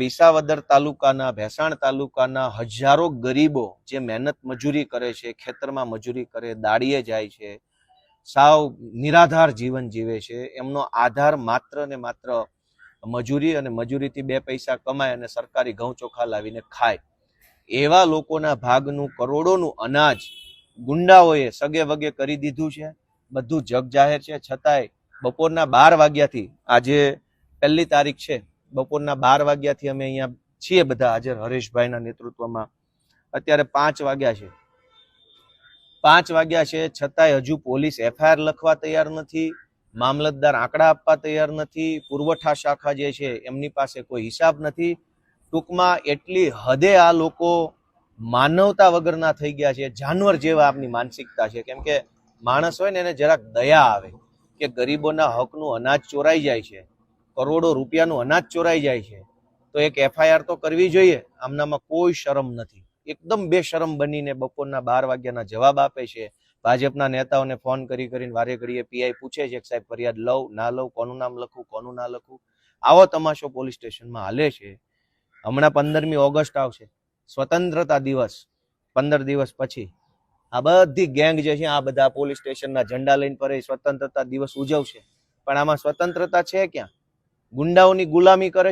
વિસાવદર તાલુકાના, ભેસાણ તાલુકાના હજારો ગરીબો જે મહેનત મજૂરી કરે છે, ખેતરમાં મજૂરી કરે, દાડીએ જાય છે, સાવ નિરાધાર જીવન જીવે છે, એમનો આધાર માત્ર ને માત્ર મજૂરી અને મજૂરીથી 2 પૈસા કમાય અને સરકારી ઘઉં ચોખા લાવીને ખાય, એવા લોકોના ભાગનું કરોડોનું અનાજ ગુંડાઓએ સગે વગે કરી દીધું છે. બધું જગ જાહેર છે. છતાંય બપોરના 12 વાગ્યાથી, આજે 1 તારીખ છે, બપોરના 12 વાગ્યાથી અમે અહીંયા છીએ બધા હાજર હરેશભાઈના નેતૃત્વમાં. અત્યારે 5 વાગ્યા છે. 5 વાગ્યા છે છતાંય હજુ પોલીસ FIR લખવા તૈયાર નથી, મામલતદાર આંકડા આપવા તૈયાર નથી, પુરવઠા શાખા જે છે એમની પાસે કોઈ હિસાબ નથી. ટૂંકમાં એટલી હદે આ લોકો માનવતા વગરના થઈ ગયા છે, જાનવર જેવા આપની માનસિકતા છે. કેમ કે માણસ હોય ને એને જરાક દયા આવે કે ગરીબોના હકનું અનાજ ચોરાઈ જાય છે, કરોડો રૂપિયાનું અનાજ ચોરાઈ જાય છે, તો એક FIR તો કરવી જોઈએ. આમનામાં કોઈ શરમ નથી, એકદમ બેશરમ બનીને બપોરના 12 વાગ્યાના જવાબ આપે છે. ભાજપના નેતાઓને ફોન કરીને વારે ઘડીએ PI પૂછે છે કે સાહેબ ફરિયાદ લઉં ના લઉં, કોનું નામ લખું કોનું ના લખું. આવો તમાશો પોલીસ સ્ટેશનમાં હાલે છે. હમણાં 15મી ઓગસ્ટ આવશે, સ્વતંત્રતા દિવસ, 15 દિવસ પછી આ બધી ગેંગ જે છે આ બધા પોલીસ સ્ટેશનના ઝંડા લઈને પર સ્વતંત્રતા દિવસ ઉજવશે. પણ આમાં સ્વતંત્રતા છે ક્યાં? ગુંડાઓની ગુલામી કરે